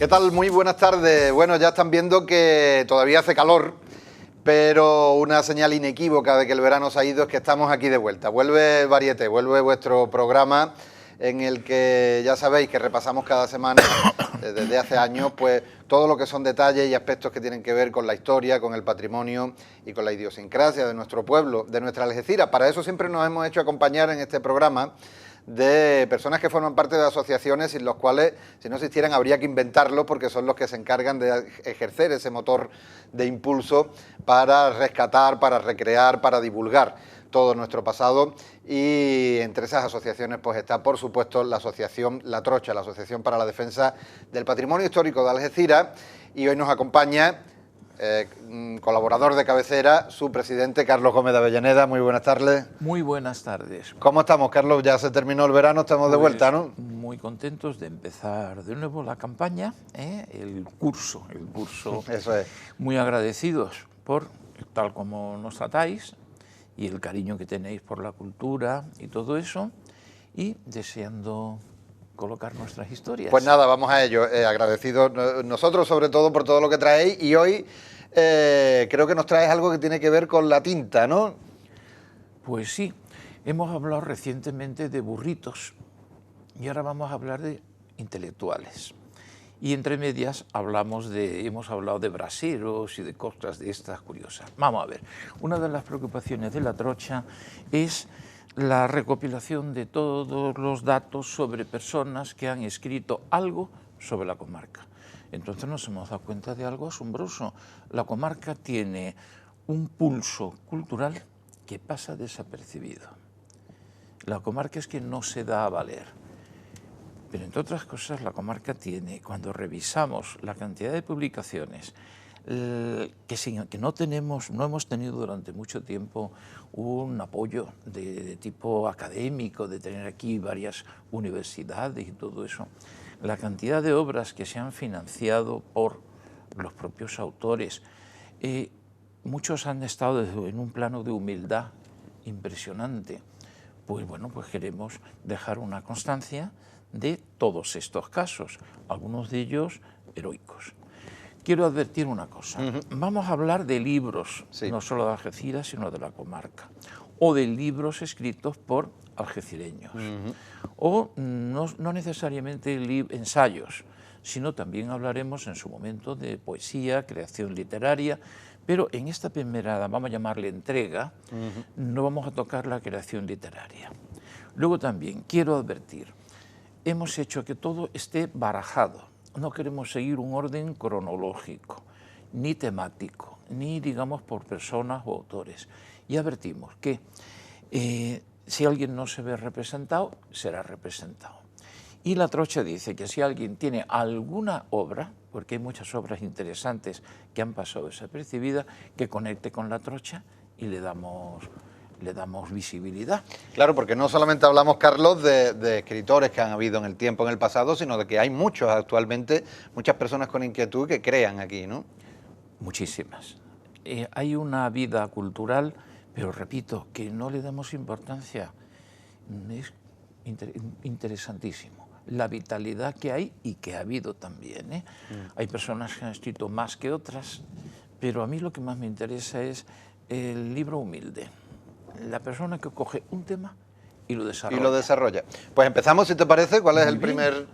¿Qué tal? Muy buenas tardes. Bueno, ya están viendo que todavía hace calor, pero una señal inequívoca de que el verano se ha ido es que estamos aquí de vuelta. Vuelve el Varieté, vuelve vuestro programa en el que ya sabéis que repasamos cada semana, desde hace años, pues todo lo que son detalles y aspectos que tienen que ver con la historia, con el patrimonio y con la idiosincrasia de nuestro pueblo, de nuestra Algeciras. Para eso siempre nos hemos hecho acompañar en este programa de personas que forman parte de asociaciones sin los cuales, si no existieran, habría que inventarlo, porque son los que se encargan de ejercer ese motor de impulso para rescatar, para recrear, para divulgar todo nuestro pasado. Y entre esas asociaciones pues está, por supuesto, la asociación La Trocha, la Asociación para la Defensa del Patrimonio Histórico de Algeciras, y hoy nos acompaña colaborador de cabecera, su presidente, Carlos Gómez de Avellaneda. Muy buenas tardes. Muy buenas tardes. ¿Cómo estamos, Carlos? Ya se terminó el verano, estamos de vuelta, ¿no? Muy contentos de empezar de nuevo la campaña, el curso. Eso es. Muy agradecidos por tal como nos tratáis y el cariño que tenéis por la cultura y todo eso, y deseando colocar nuestras historias. Pues nada, vamos a ello. Agradecidos nosotros sobre todo por todo lo que traéis, y hoy creo que nos traes algo que tiene que ver con la tinta, ¿no? Pues sí, hemos hablado recientemente de burritos y ahora vamos a hablar de intelectuales. Y entre medias hemos hablado de braseros y de cosas de estas curiosas. Vamos a ver, una de las preocupaciones de La Trocha es la recopilación de todos los datos sobre personas que han escrito algo sobre la comarca. Entonces nos hemos dado cuenta de algo asombroso. La comarca tiene un pulso cultural que pasa desapercibido. La comarca es que no se da a valer. Pero entre otras cosas, la comarca tiene, cuando revisamos la cantidad de publicaciones que no hemos tenido durante mucho tiempo un apoyo de tipo académico, de tener aquí varias universidades y todo eso, la cantidad de obras que se han financiado por los propios autores, muchos han estado en un plano de humildad impresionante. Pues bueno, pues queremos dejar una constancia de todos estos casos, algunos de ellos heroicos. Quiero advertir una cosa, vamos a hablar de libros, sí, no solo de Algeciras, sino de la comarca, o de libros escritos por algecireños, o no necesariamente ensayos, sino también hablaremos en su momento de poesía, creación literaria, pero en esta primera, vamos a llamarle entrega, no vamos a tocar la creación literaria. Luego también quiero advertir, hemos hecho que todo esté barajado. No queremos seguir un orden cronológico, ni temático, ni digamos por personas o autores. Y advertimos que si alguien no se ve representado, será representado. Y La Trocha dice que si alguien tiene alguna obra, porque hay muchas obras interesantes que han pasado desapercibidas, que conecte con La Trocha y le damos visibilidad. Claro, porque no solamente hablamos, Carlos, de escritores que han habido en el tiempo, en el pasado, sino de que hay muchos actualmente, muchas personas con inquietud que crean aquí, ¿no? Muchísimas. Hay una vida cultural, pero repito, que no le damos importancia. Es interesantísimo la vitalidad que hay y que ha habido también, Hay personas que han escrito más que otras, pero a mí lo que más me interesa es el libro humilde. La persona que coge un tema y lo desarrolla. Pues empezamos, si te parece. ¿Cuál es el primer?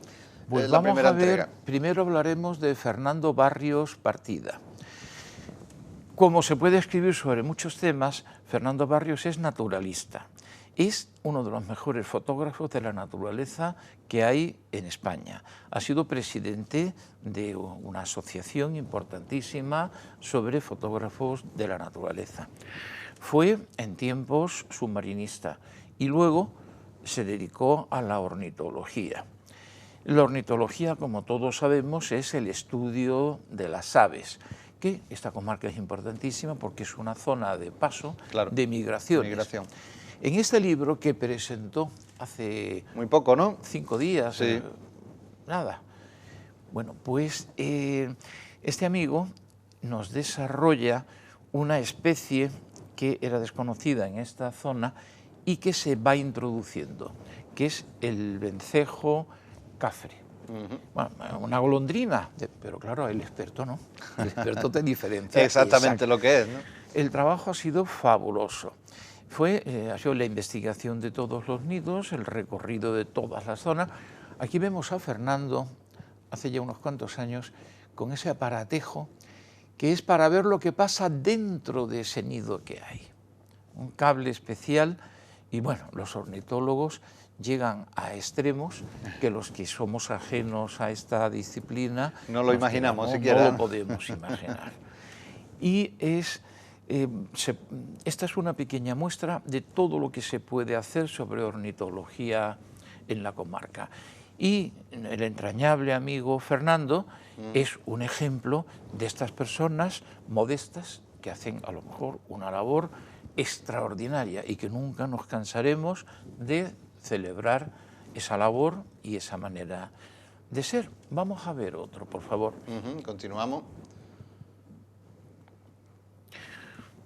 Pues vamos a ver, primero hablaremos de Fernando Barrios Partida. Como se puede escribir sobre muchos temas, Fernando Barrios es naturalista. Es uno de los mejores fotógrafos de la naturaleza que hay en España. Ha sido presidente de una asociación importantísima sobre fotógrafos de la naturaleza. Fue en tiempos submarinista y luego se dedicó a la ornitología. La ornitología, como todos sabemos, es el estudio de las aves, que esta comarca es importantísima porque es una zona de paso, claro, de migraciones. En este libro que presentó hace... muy poco, ¿no? 5 días, sí. Nada. Bueno, pues este amigo nos desarrolla una especie que era desconocida en esta zona y que se va introduciendo, que es el vencejo cafre. Bueno, una golondrina, pero claro, el experto no. El experto te diferencia. Exactamente lo que es, ¿no? El trabajo ha sido fabuloso. Ha sido la investigación de todos los nidos, el recorrido de todas las zonas. Aquí vemos a Fernando, hace ya unos cuantos años, con ese aparatejo que es para ver lo que pasa dentro de ese nido que hay. Un cable especial y bueno, los ornitólogos llegan a extremos que los que somos ajenos a esta disciplina no lo imaginamos siquiera. No lo podemos imaginar. Y esta es una pequeña muestra de todo lo que se puede hacer sobre ornitología en la comarca. Y el entrañable amigo Fernando es un ejemplo de estas personas modestas que hacen a lo mejor una labor extraordinaria y que nunca nos cansaremos de celebrar esa labor y esa manera de ser. Vamos a ver otro, por favor. Continuamos.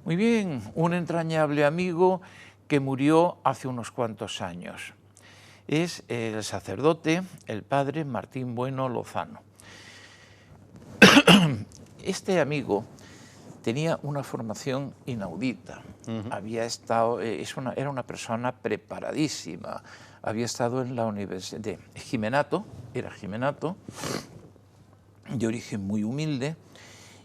Muy bien, un entrañable amigo que murió hace unos cuantos años. Es el sacerdote, el padre Martín Bueno Lozano. Este amigo tenía una formación inaudita. Era una persona preparadísima. Había estado en la Universidad de Gimenato, era gimenato, de origen muy humilde,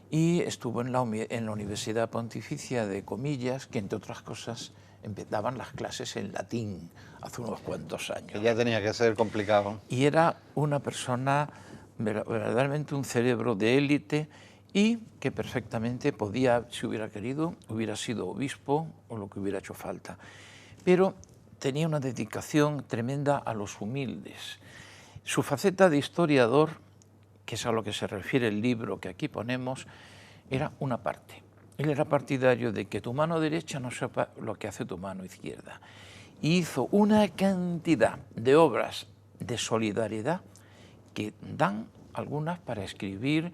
y estuvo en la Universidad Pontificia de Comillas, que entre otras cosas empezaban las clases en latín hace unos cuantos años. Que ya tenía que ser complicado. Y era una persona, verdaderamente un cerebro de élite, y que perfectamente podía, si hubiera querido, hubiera sido obispo o lo que hubiera hecho falta. Pero tenía una dedicación tremenda a los humildes. Su faceta de historiador, que es a lo que se refiere el libro que aquí ponemos, era una parte. Él era partidario de que tu mano derecha no sepa lo que hace tu mano izquierda. Y hizo una cantidad de obras de solidaridad que dan algunas para escribir,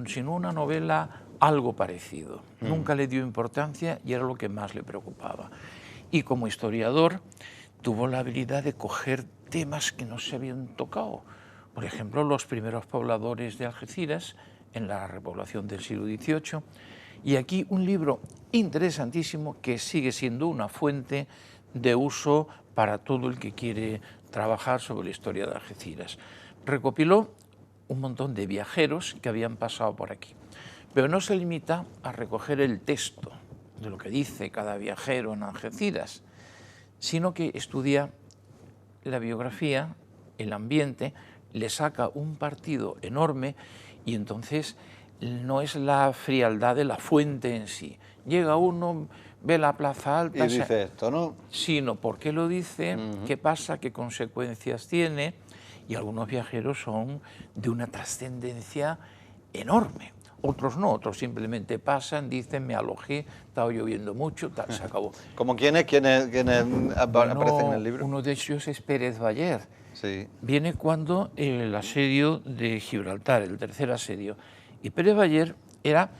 sin una novela, algo parecido. Nunca le dio importancia y era lo que más le preocupaba. Y como historiador tuvo la habilidad de coger temas que no se habían tocado. Por ejemplo, los primeros pobladores de Algeciras en la repoblación del siglo XVIII. Y aquí un libro interesantísimo que sigue siendo una fuente de uso para todo el que quiere trabajar sobre la historia de Algeciras. Recopiló un montón de viajeros que habían pasado por aquí, pero no se limita a recoger el texto de lo que dice cada viajero en Algeciras, sino que estudia la biografía, el ambiente, le saca un partido enorme y entonces no es la frialdad de la fuente en sí. Llega uno, ve la Plaza Alta... Y dice esto, ¿no? Sino por qué lo dice, qué pasa, qué consecuencias tiene, y algunos viajeros son de una trascendencia enorme. Otros no, otros simplemente pasan, dicen, me alojé, estaba lloviendo mucho, tal, se acabó. ¿Como quiénes aparecen en el libro? Uno de ellos es Pérez Baller. Sí. Viene cuando el asedio de Gibraltar, el tercer asedio. Y Pérez Baller era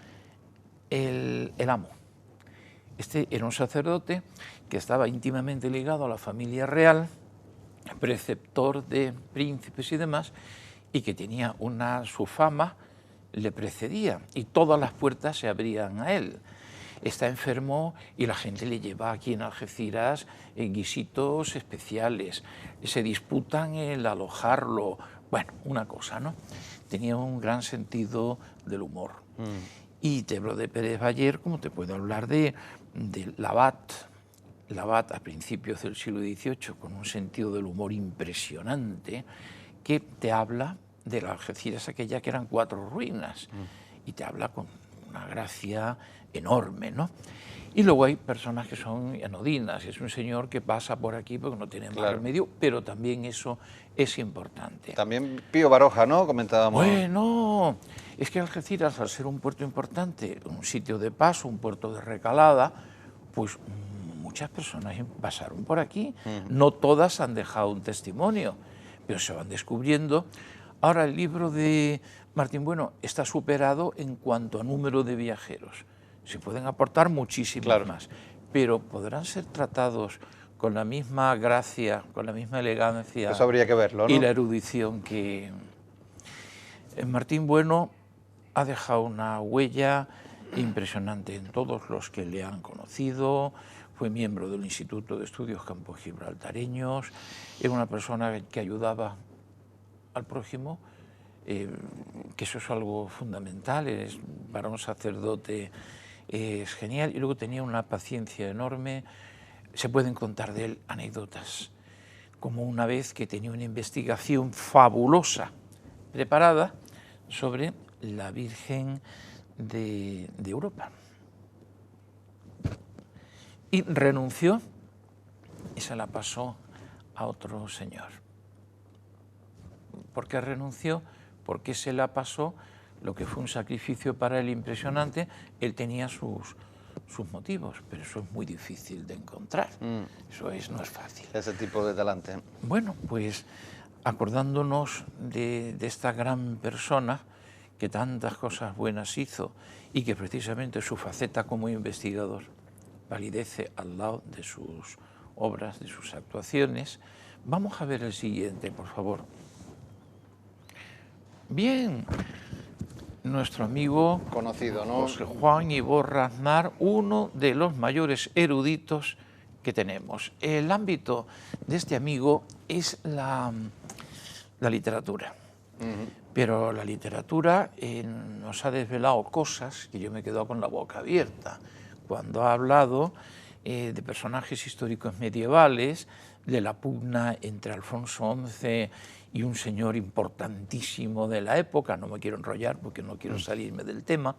el amo. Este era un sacerdote que estaba íntimamente ligado a la familia real, preceptor de príncipes y demás, y que tenía su fama le precedía y todas las puertas se abrían a él. Está enfermo y la gente le lleva aquí en Algeciras guisitos especiales, se disputan el alojarlo, bueno, una cosa, ¿no? Tenía un gran sentido del humor. Y te hablo de Pérez Baller, como te puedo hablar de Labat a principios del siglo XVIII, con un sentido del humor impresionante, que te habla de la Algeciras aquella que eran 4 ruinas, y te habla con una gracia enorme, ¿no? Y luego hay personas que son anodinas, es un señor que pasa por aquí porque no tiene más remedio, pero también eso es importante. También Pío Baroja, ¿no? Comentábamos. Bueno, es que Algeciras, al ser un puerto importante, un sitio de paso, un puerto de recalada, pues muchas personas pasaron por aquí. No todas han dejado un testimonio, pero se van descubriendo. Ahora el libro de Martín Bueno está superado en cuanto a número de viajeros. Se pueden aportar muchísimos más, pero podrán ser tratados con la misma gracia, con la misma elegancia. Eso habría que verlo, ¿no? Y la erudición que... Martín Bueno ha dejado una huella impresionante en todos los que le han conocido. Fue miembro del Instituto de Estudios Campos Gibraltareños, era una persona que ayudaba al prójimo, que eso es algo fundamental, para un sacerdote es genial, y luego tenía una paciencia enorme. Se pueden contar de él anécdotas, como una vez que tenía una investigación fabulosa preparada sobre la Virgen de Europa. Y renunció y se la pasó a otro señor. ¿Por qué renunció? Porque se la pasó, lo que fue un sacrificio para él impresionante. Él tenía sus motivos, pero eso es muy difícil de encontrar. Eso no es fácil. Ese tipo de talante. Bueno, pues acordándonos de esta gran persona que tantas cosas buenas hizo y que precisamente su faceta como investigador validece al lado de sus obras, de sus actuaciones, vamos a ver el siguiente, por favor. Bien, nuestro amigo conocido, ¿no? José Juan Iborra Aznar, uno de los mayores eruditos que tenemos. El ámbito de este amigo es la literatura. Pero la literatura nos ha desvelado cosas que yo me he quedado con la boca abierta. Cuando ha hablado de personajes históricos medievales, de la pugna entre Alfonso XI y un señor importantísimo de la época, no me quiero enrollar porque no quiero salirme del tema,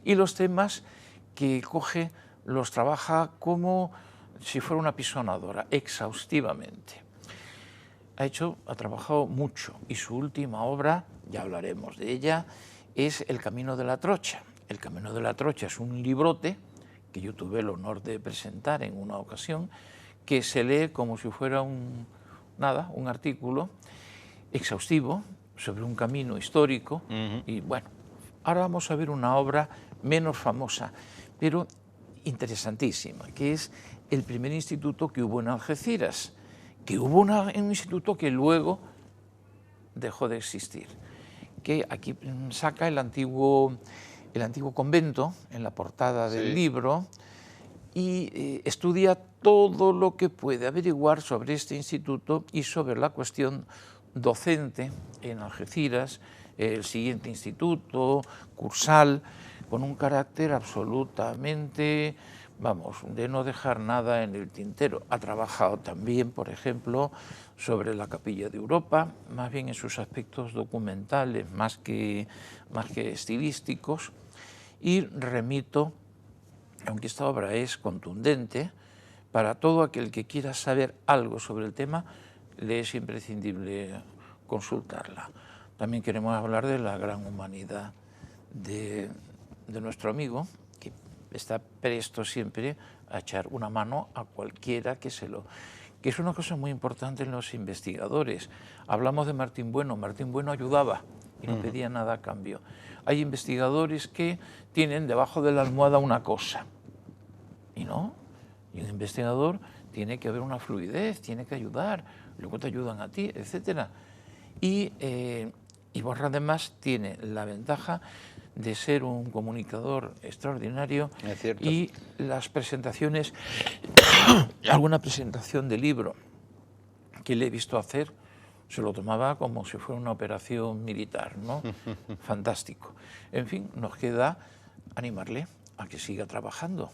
y los temas que coge los trabaja como si fuera una pisonadora, exhaustivamente. Ha trabajado mucho, y su última obra, ya hablaremos de ella, es El Camino de la Trocha. El Camino de la Trocha es un librote que yo tuve el honor de presentar en una ocasión, que se lee como si fuera un artículo exhaustivo sobre un camino histórico. Y bueno, ahora vamos a ver una obra menos famosa, pero interesantísima, que es el primer instituto que hubo en Algeciras, que hubo un instituto que luego dejó de existir, que aquí saca el antiguo convento en la portada del libro, y estudia todo lo que puede averiguar sobre este instituto y sobre la cuestión docente en Algeciras, el siguiente instituto, Cursal, con un carácter absolutamente, de no dejar nada en el tintero. Ha trabajado también, por ejemplo, sobre la Capilla de Europa, más bien en sus aspectos documentales, más que estilísticos, y remito, aunque esta obra es contundente, para todo aquel que quiera saber algo sobre el tema, le es imprescindible consultarla. También queremos hablar de la gran humanidad de nuestro amigo, que está presto siempre a echar una mano a cualquiera que es una cosa muy importante en los investigadores. Hablamos de Martín Bueno ayudaba y no pedía nada a cambio. Hay investigadores que tienen debajo de la almohada una cosa, y no, y un investigador tiene que haber una fluidez, tiene que ayudar, luego te ayudan a ti, etc. Y Iborra además tiene la ventaja de ser un comunicador extraordinario, y las presentaciones, alguna presentación de libro que le he visto hacer, se lo tomaba como si fuera una operación militar, ¿no? Fantástico. En fin, nos queda animarle a que siga trabajando.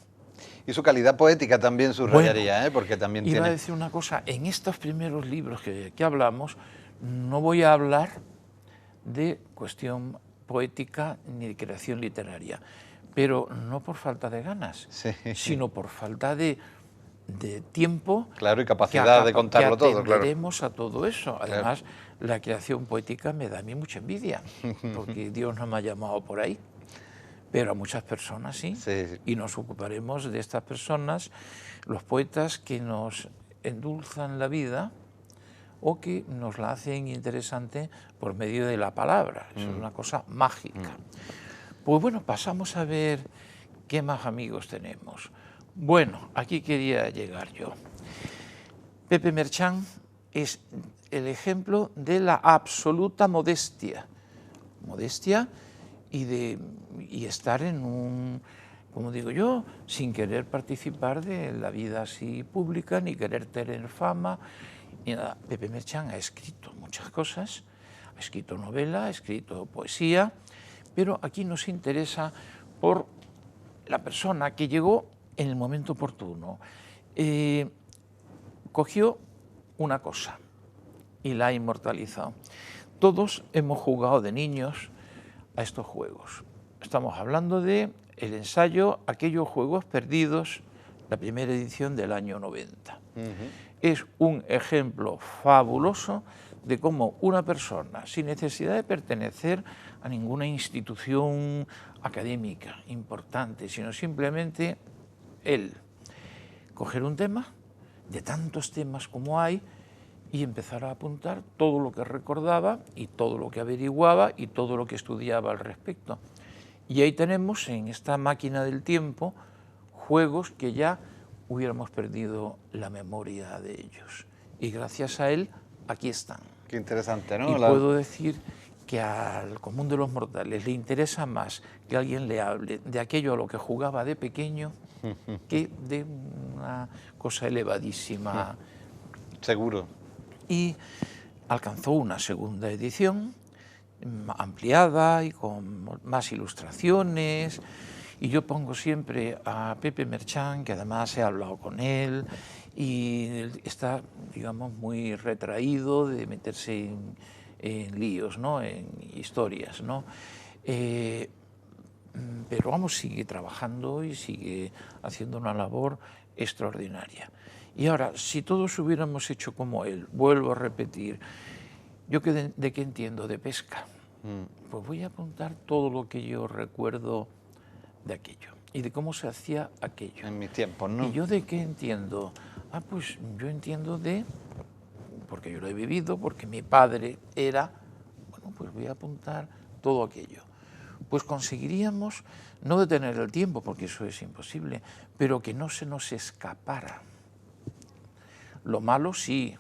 Y su calidad poética también subrayaría, bueno, porque también iba a decir una cosa, en estos primeros libros que hablamos, no voy a hablar de cuestión poética ni de creación literaria, pero no por falta de ganas, sino por falta de tiempo, claro, y capacidad de contarlo todo, claro. A todo eso. Además, la creación poética me da a mí mucha envidia, porque Dios no me ha llamado por ahí, pero a muchas personas sí. Y nos ocuparemos de estas personas, los poetas que nos endulzan la vida o que nos la hacen interesante por medio de la palabra. Es una cosa mágica. Pues bueno, pasamos a ver qué más amigos tenemos. Bueno, aquí quería llegar yo. Pepe Merchán es el ejemplo de la absoluta modestia. Modestia y estar en un, como digo yo, sin querer participar de la vida así pública, ni querer tener fama, ni nada. Pepe Merchán ha escrito muchas cosas, ha escrito novela, ha escrito poesía, pero aquí nos interesa por la persona que llegó en el momento oportuno. Cogió una cosa y la ha inmortalizado. Todos hemos jugado de niños a estos juegos. Estamos hablando de el ensayo Aquellos Juegos Perdidos, la primera edición del año 90. Es un ejemplo fabuloso de cómo una persona, sin necesidad de pertenecer a ninguna institución académica importante, sino simplemente él, coger un tema, de tantos temas como hay, y empezar a apuntar todo lo que recordaba y todo lo que averiguaba y todo lo que estudiaba al respecto. Y ahí tenemos en esta máquina del tiempo juegos que ya hubiéramos perdido la memoria de ellos. Y gracias a él, aquí están. Qué interesante, ¿no? Y puedo decir que al común de los mortales le interesa más que alguien le hable de aquello a lo que jugaba de pequeño que de una cosa elevadísima. Seguro. Y alcanzó una segunda edición ampliada y con más ilustraciones, y yo pongo siempre a Pepe Merchán, que además he hablado con él, y está, digamos, muy retraído de meterse en líos, ¿no?, en historias, ¿no? Pero vamos, sigue trabajando y sigue haciendo una labor extraordinaria. Y ahora, si todos hubiéramos hecho como él, vuelvo a repetir, ¿yo de qué entiendo? De pesca. Pues voy a apuntar todo lo que yo recuerdo de aquello y de cómo se hacía aquello. En mis tiempos, ¿no? ¿Y yo de qué entiendo? Pues yo entiendo porque yo lo he vivido, porque mi padre era, bueno, pues voy a apuntar todo aquello. Pues conseguiríamos no detener el tiempo, porque eso es imposible, pero que no se nos escapara. Lo malo sí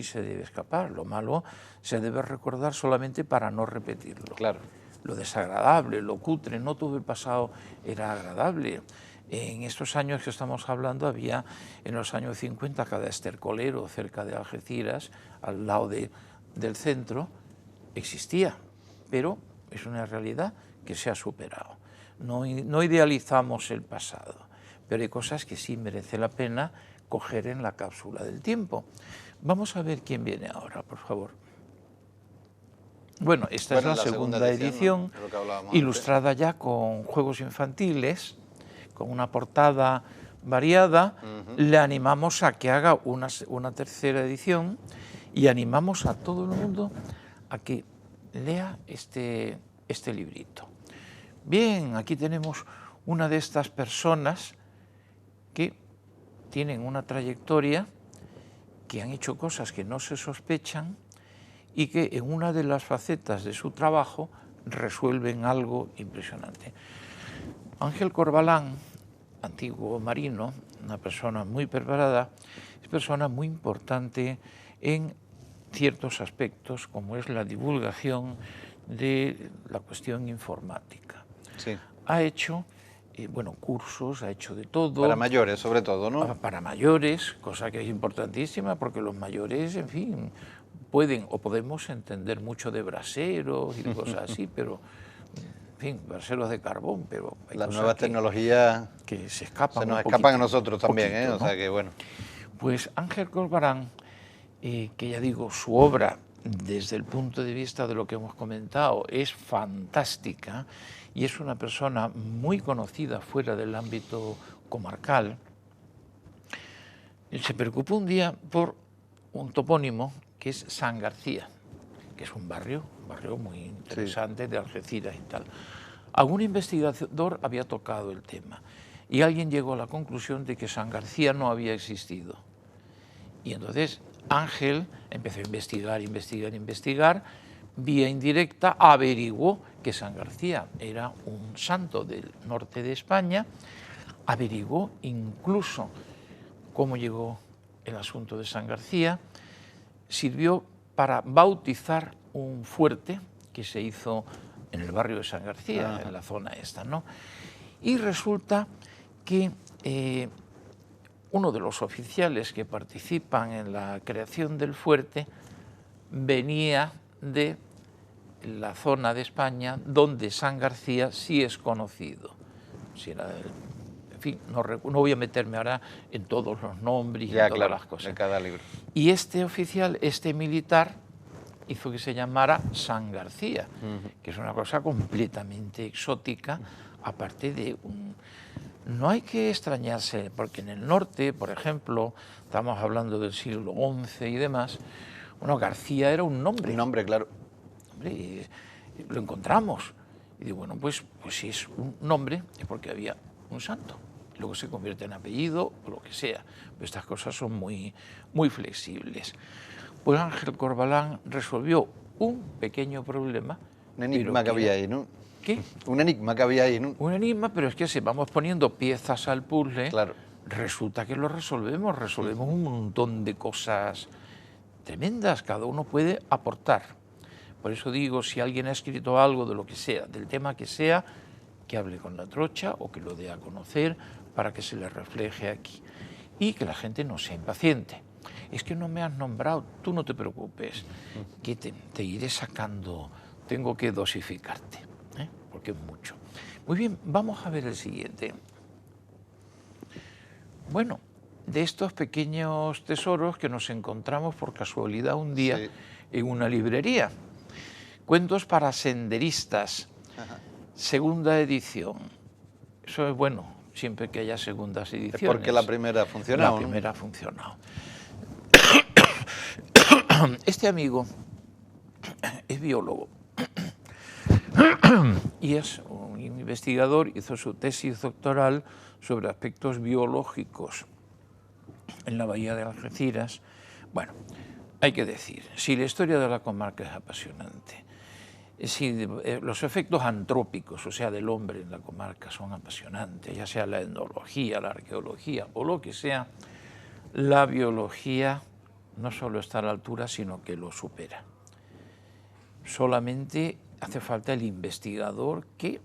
se debe escapar, lo malo se debe recordar solamente para no repetirlo. Claro. Lo desagradable, lo cutre, no todo el pasado era agradable. En estos años que estamos hablando había, en los años 50, cada estercolero cerca de Algeciras, al lado del centro, existía, pero es una realidad que se ha superado. No idealizamos el pasado, pero hay cosas que sí merece la pena coger en la cápsula del tiempo. Vamos a ver quién viene ahora, por favor. Bueno, esta es la segunda edición, ¿no?, ilustrada ya con juegos infantiles, con una portada variada. Le animamos a que haga una tercera edición y animamos a todo el mundo a que lea este librito. Bien, aquí tenemos una de estas personas que tienen una trayectoria, que han hecho cosas que no se sospechan y que en una de las facetas de su trabajo resuelven algo impresionante. Ángel Corbalán, antiguo marino, una persona muy preparada, es persona muy importante en ciertos aspectos, como es la divulgación de la cuestión informática. Sí. Ha hecho cursos, ha hecho de todo. Para mayores, sobre todo, ¿no? Para mayores, cosa que es importantísima, porque los mayores, en fin, pueden o podemos entender mucho de braseros y de cosas así, pero, en fin, braseros de carbón, pero hay las cosas nuevas tecnologías que se escapan. Se nos escapan a nosotros también, poquito, ¿no? O sea que bueno. Pues Ángel Corbalán, que ya digo, su obra, desde el punto de vista de lo que hemos comentado, es fantástica y es una persona muy conocida fuera del ámbito comarcal. Se preocupó un día por un topónimo que es San García, que es un barrio muy interesante, sí, de Algeciras y tal. Algún investigador había tocado el tema y alguien llegó a la conclusión de que San García no había existido. Y entonces Ángel empezó a investigar, vía indirecta averiguó que San García era un santo del norte de España, averiguó incluso cómo llegó el asunto de San García, sirvió para bautizar un fuerte que se hizo en el barrio de San García, en la zona esta, ¿no? Y resulta que uno de los oficiales que participan en la creación del fuerte venía de la zona de España donde San García sí es conocido. Si era, en fin, no voy a meterme ahora en todos los nombres y en todas las cosas. De cada libro. Y este oficial, este militar, hizo que se llamara San García, que es una cosa completamente exótica, aparte de un... No hay que extrañarse, porque en el norte, por ejemplo, estamos hablando del siglo XI y demás, bueno, García era un nombre. Un nombre, claro. Y lo encontramos. Y digo, bueno, pues si es un nombre, es porque había un santo. Luego se convierte en apellido o lo que sea. Pero estas cosas son muy, muy flexibles. Pues Ángel Corbalán resolvió un pequeño problema. Un enigma que había ahí, ¿no? ¿Qué? Un enigma que había ahí, ¿no? Un enigma, pero es que si vamos poniendo piezas al puzzle, claro, resulta que lo resolvemos un montón de cosas tremendas, cada uno puede aportar. Por eso digo, si alguien ha escrito algo de lo que sea, del tema que sea, que hable con la trocha o que lo dé a conocer para que se le refleje aquí. Y que la gente no sea impaciente. Es que no me has nombrado, tú no te preocupes, que te iré sacando, tengo que dosificarte, porque es mucho. Muy bien, vamos a ver el siguiente. Bueno, de estos pequeños tesoros que nos encontramos por casualidad un día en una librería. Cuentos para senderistas, segunda edición. Eso es bueno, siempre que haya segundas ediciones. Es porque la primera ha funcionado. La primera ha funcionado. Este amigo es biólogo y es un investigador, hizo su tesis doctoral sobre aspectos biológicos en la bahía de Algeciras. Bueno, hay que decir, si la historia de la comarca es apasionante, si los efectos antrópicos, o sea, del hombre en la comarca son apasionantes, ya sea la etnología, la arqueología o lo que sea, la biología no solo está a la altura, sino que lo supera. Solamente hace falta el investigador que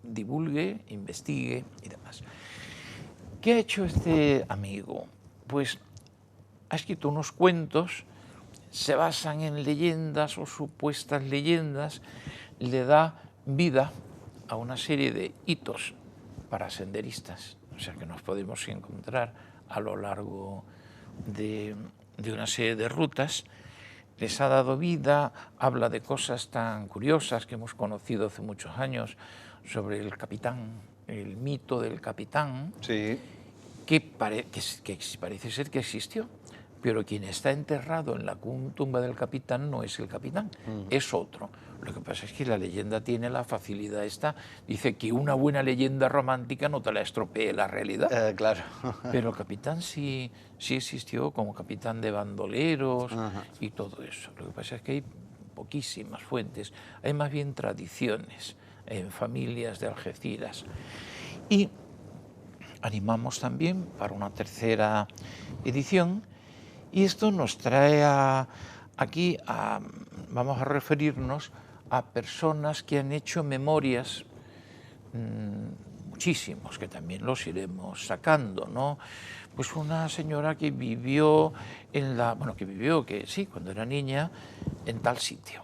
divulgue, investigue y demás. ¿Qué ha hecho este amigo? Pues ha escrito unos cuentos, se basan en leyendas o supuestas leyendas, le da vida a una serie de hitos para senderistas, o sea que nos podemos encontrar a lo largo de una serie de rutas. Les ha dado vida, habla de cosas tan curiosas que hemos conocido hace muchos años sobre el capitán, el mito del capitán, que parece ser que existió, pero quien está enterrado en la tumba del capitán no es el capitán, es otro. Lo que pasa es que la leyenda tiene la facilidad esta, dice que una buena leyenda romántica no te la estropee la realidad. Claro. Pero el capitán sí existió como capitán de bandoleros y todo eso. Lo que pasa es que hay poquísimas fuentes, hay más bien tradiciones en familias de Algeciras. Y animamos también para una tercera edición, y esto nos trae aquí vamos a referirnos a personas que han hecho memorias, muchísimos, que también los iremos sacando, ¿no? Pues una señora que vivió cuando era niña, en tal sitio,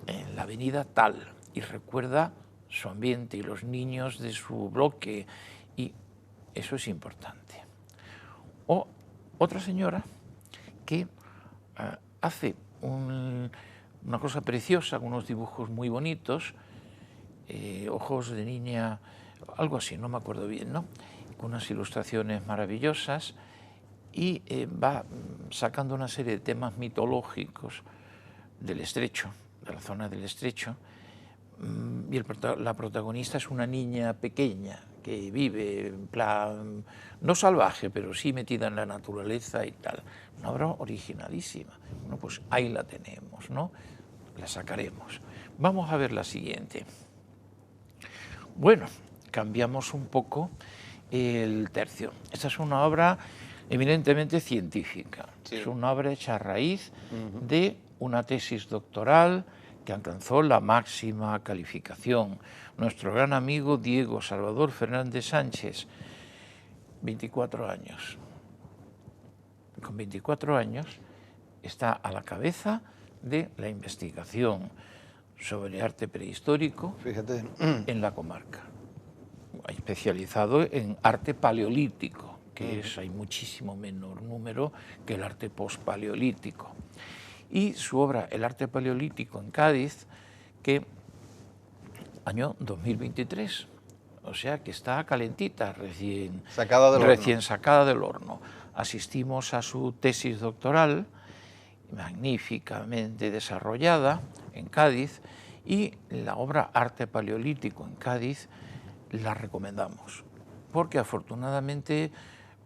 en la avenida tal, y recuerda su ambiente y los niños de su bloque, y eso es importante. O otra señora que hace una cosa preciosa, con unos dibujos muy bonitos, ojos de niña, algo así, no me acuerdo bien, ¿no? Con unas ilustraciones maravillosas, y va sacando una serie de temas mitológicos del Estrecho, de la zona del Estrecho, y la protagonista es una niña pequeña que vive en plan, no salvaje, pero sí metida en la naturaleza y tal. Una obra originalísima. Bueno, pues ahí la tenemos, ¿no? La sacaremos. Vamos a ver la siguiente. Bueno, cambiamos un poco el tercio. Esta es una obra eminentemente científica. Sí. Es una obra hecha a raíz de una tesis doctoral que alcanzó la máxima calificación. Nuestro gran amigo Diego Salvador Fernández Sánchez, 24 años. Con 24 años está a la cabeza de la investigación sobre arte prehistórico. Fíjate. En la comarca, especializado en arte paleolítico, que hay muchísimo menor número que el arte pospaleolítico. Y su obra, El arte paleolítico en Cádiz, que año 2023, o sea que está calentita, recién sacada del horno. Asistimos a su tesis doctoral, magníficamente desarrollada en Cádiz, y la obra Arte Paleolítico en Cádiz la recomendamos, porque afortunadamente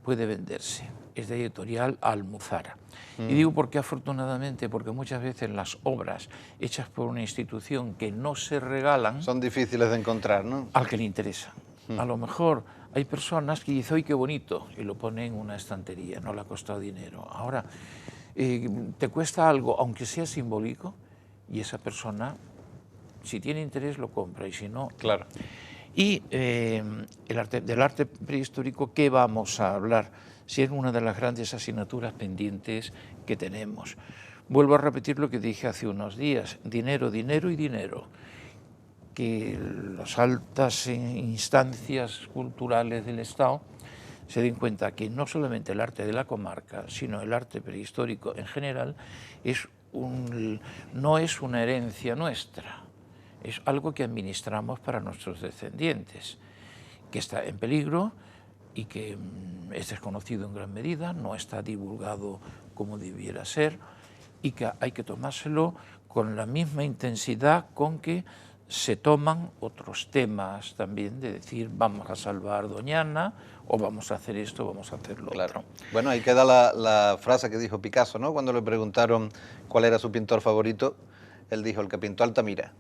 puede venderse. Es de editorial Almuzara. Y digo porque afortunadamente, porque muchas veces las obras hechas por una institución que no se regalan... Son difíciles de encontrar, ¿no? Al que le interesa. A lo mejor hay personas que dicen, ¡ay, qué bonito!, y lo ponen en una estantería, no le ha costado dinero. Ahora, te cuesta algo, aunque sea simbólico, y esa persona, si tiene interés, lo compra, y si no... Claro. Y del arte prehistórico, ¿qué vamos a hablar? Si es una de las grandes asignaturas pendientes que tenemos. Vuelvo a repetir lo que dije hace unos días: dinero, dinero y dinero. Que las altas instancias culturales del Estado se den cuenta que no solamente el arte de la comarca, sino el arte prehistórico en general, no es una herencia nuestra, es algo que administramos para nuestros descendientes, que está en peligro y que es desconocido en gran medida, no está divulgado como debiera ser, y que hay que tomárselo con la misma intensidad con que se toman otros temas también, de decir, vamos a salvar Doñana, o vamos a hacer esto, vamos a hacer lo otro. Bueno, ahí queda la frase que dijo Picasso, ¿no? Cuando le preguntaron cuál era su pintor favorito, él dijo, el que pintó Altamira.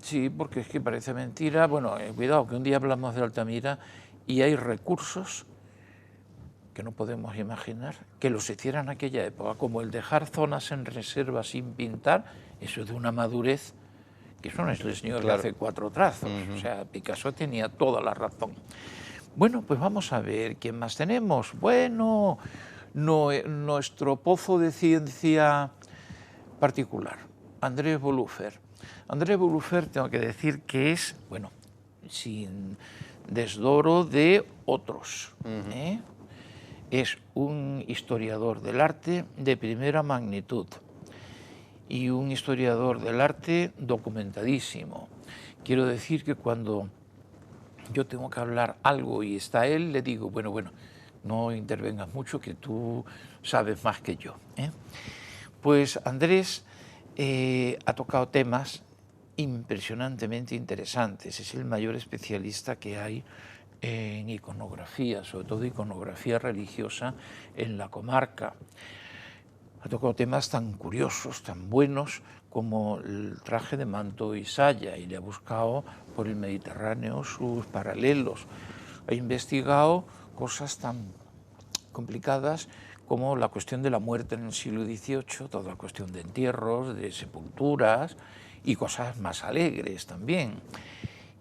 Sí, porque es que parece mentira. Bueno, cuidado, que un día hablamos de Altamira y hay recursos que no podemos imaginar que los hicieran en aquella época, como el dejar zonas en reserva sin pintar. Eso es de una madurez, que eso no es el señor que hace 4 trazos. O sea, Picasso tenía toda la razón. Bueno, pues vamos a ver quién más tenemos. Bueno, nuestro pozo de ciencia particular, Andrés Bolúfer. Andrés Bolúfer, tengo que decir que es, bueno, sin desdoro de otros, es un historiador del arte de primera magnitud y un historiador del arte documentadísimo. Quiero decir que cuando yo tengo que hablar algo y está él, le digo, bueno, no intervengas mucho, que tú sabes más que yo. Pues Andrés ha tocado temas impresionantemente interesantes. Es el mayor especialista que hay en iconografía, sobre todo iconografía religiosa en la comarca. Ha tocado temas tan curiosos, tan buenos, como el traje de manto y saya, y le ha buscado por el Mediterráneo sus paralelos. Ha investigado cosas tan complicadas como la cuestión de la muerte en el siglo XVIII, toda la cuestión de entierros, de sepulturas y cosas más alegres también.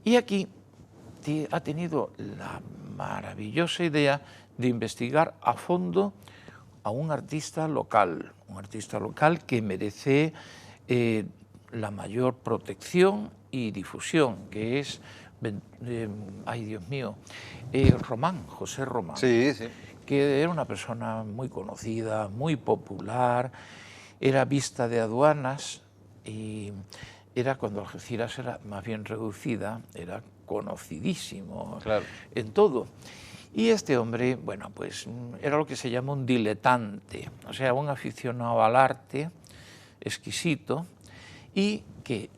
Y aquí ha tenido la maravillosa idea de investigar a fondo a un artista local que merece la mayor protección y difusión, que es, ay Dios mío, José Román. Sí, sí. Que era una persona muy conocida, muy popular, era vista de aduanas y era, cuando Algeciras era más bien reducida, era conocidísimo en todo. Y este hombre, bueno, pues era lo que se llama un diletante, o sea, un aficionado al arte exquisito, y que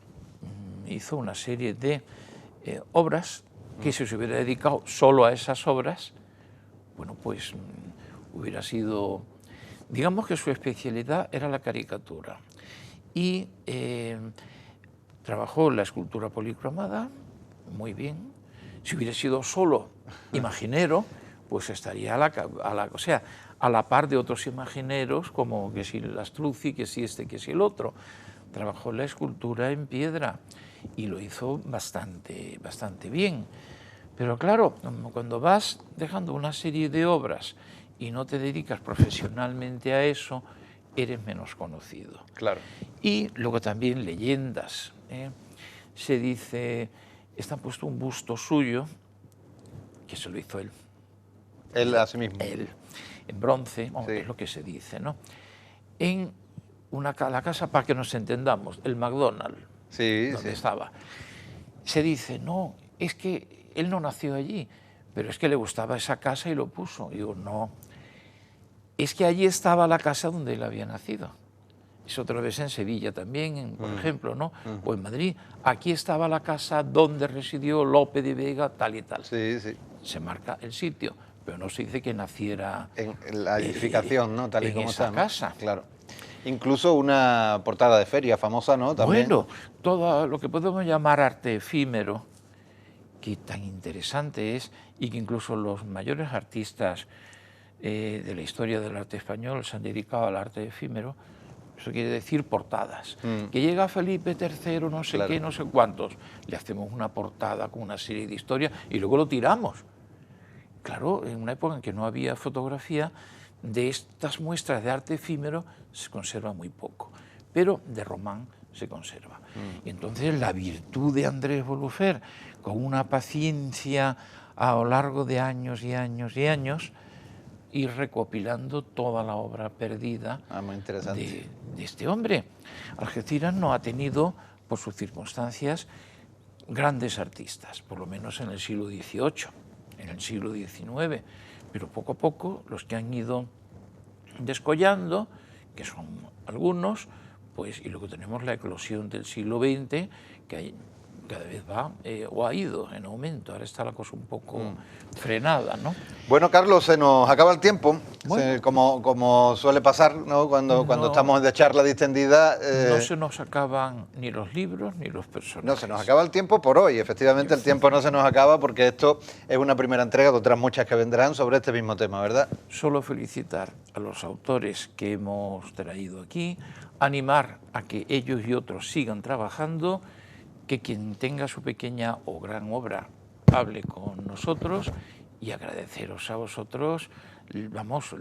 hizo una serie de obras que, si se hubiera dedicado solo a esas obras, bueno, pues hubiera sido, digamos que su especialidad era la caricatura. Y trabajó la escultura policromada, muy bien. Si hubiera sido solo imaginero, pues estaría o sea, a la par de otros imagineros, como que si Lastruzzi, que si este, que si el otro. Trabajó la escultura en piedra y lo hizo bastante bien. Pero claro, cuando vas dejando una serie de obras y no te dedicas profesionalmente a eso, eres menos conocido. Claro. Y luego también leyendas. Se dice, está puesto un busto suyo, que se lo hizo él. Él a sí mismo. Él, en bronce, Sí. es lo que se dice, ¿no? En la casa, para que nos entendamos, el McDonald's, Sí, donde sí. estaba. Se dice, no, es que él no nació allí, pero es que le gustaba esa casa y lo puso. Y digo, no, es que allí estaba la casa donde él había nacido. Eso otra vez en Sevilla también, por ejemplo, ¿no? O en Madrid. Aquí estaba la casa donde residió Lope de Vega, tal y tal. Sí, sí. Se marca el sitio, pero no se dice que naciera En la edificación, ¿no? Tal y en como esa está, ¿no? casa. Claro. Incluso una portada de feria famosa, ¿no? También. Bueno, todo lo que podemos llamar arte efímero, que tan interesante es, y que incluso los mayores artistas de la historia del arte español se han dedicado al arte efímero. Eso quiere decir portadas. Que llega Felipe III, no sé Claro. qué, no sé cuántos, le hacemos una portada con una serie de historias y luego lo tiramos. Claro, en una época en que no había fotografía, de estas muestras de arte efímero se conserva muy poco, pero de Román se conserva. Y entonces la virtud de Andrés Bolufer, con una paciencia a lo largo de años y años y años, ir recopilando toda la obra perdida muy interesante. de este hombre. Algeciras no ha tenido, por sus circunstancias, grandes artistas, por lo menos en el siglo XVIII, en el siglo XIX, pero poco a poco los que han ido descollando, que son algunos, pues, y luego tenemos la eclosión del siglo XX, que cada vez va o ha ido en aumento. Ahora está la cosa un poco frenada, ¿no? Bueno, Carlos, se nos acaba el tiempo, Bueno. como suele pasar, ¿no? Cuando estamos de charla distendida. No se nos acaban ni los libros ni los personajes. No, se nos acaba el tiempo por hoy. Efectivamente, el tiempo no se nos acaba porque esto es una primera entrega de otras muchas que vendrán sobre este mismo tema, ¿verdad? Solo felicitar a los autores que hemos traído aquí, animar a que ellos y otros sigan trabajando, que quien tenga su pequeña o gran obra hable con nosotros y agradeceros a vosotros, vamos,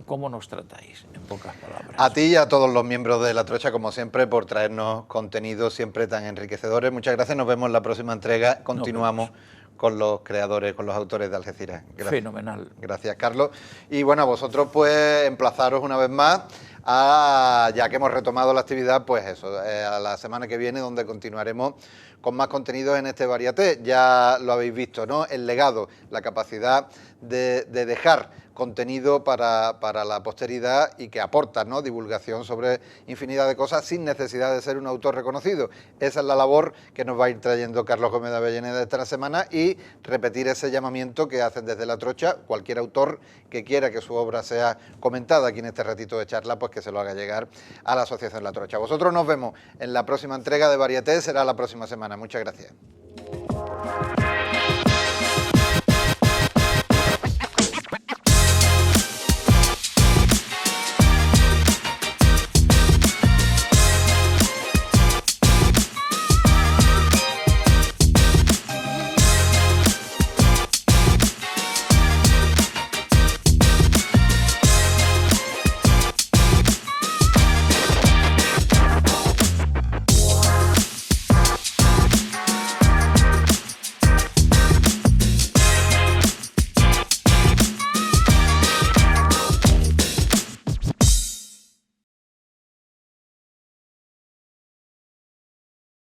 cómo nos tratáis, en pocas palabras. A ti y a todos los miembros de La Trocha, como siempre, por traernos contenidos siempre tan enriquecedores. Muchas gracias, nos vemos en la próxima entrega. Continuamos con los creadores, con los autores de Algeciras. Gracias. Fenomenal. Gracias, Carlos. Y bueno, a vosotros pues emplazaros una vez más ya que hemos retomado la actividad, pues eso, a la semana que viene, donde continuaremos con más contenidos en este Varieté. Ya lo habéis visto, ¿no? El legado, la capacidad de dejar contenido para la posteridad y que aporta, ¿no? Divulgación sobre infinidad de cosas sin necesidad de ser un autor reconocido. Esa es la labor que nos va a ir trayendo Carlos Gómez de Avellaneda esta semana, y repetir ese llamamiento que hacen desde La Trocha. Cualquier autor que quiera que su obra sea comentada aquí en este ratito de charla, pues que se lo haga llegar a la Asociación La Trocha. Vosotros nos vemos en la próxima entrega de Varieté, será la próxima semana. Muchas gracias.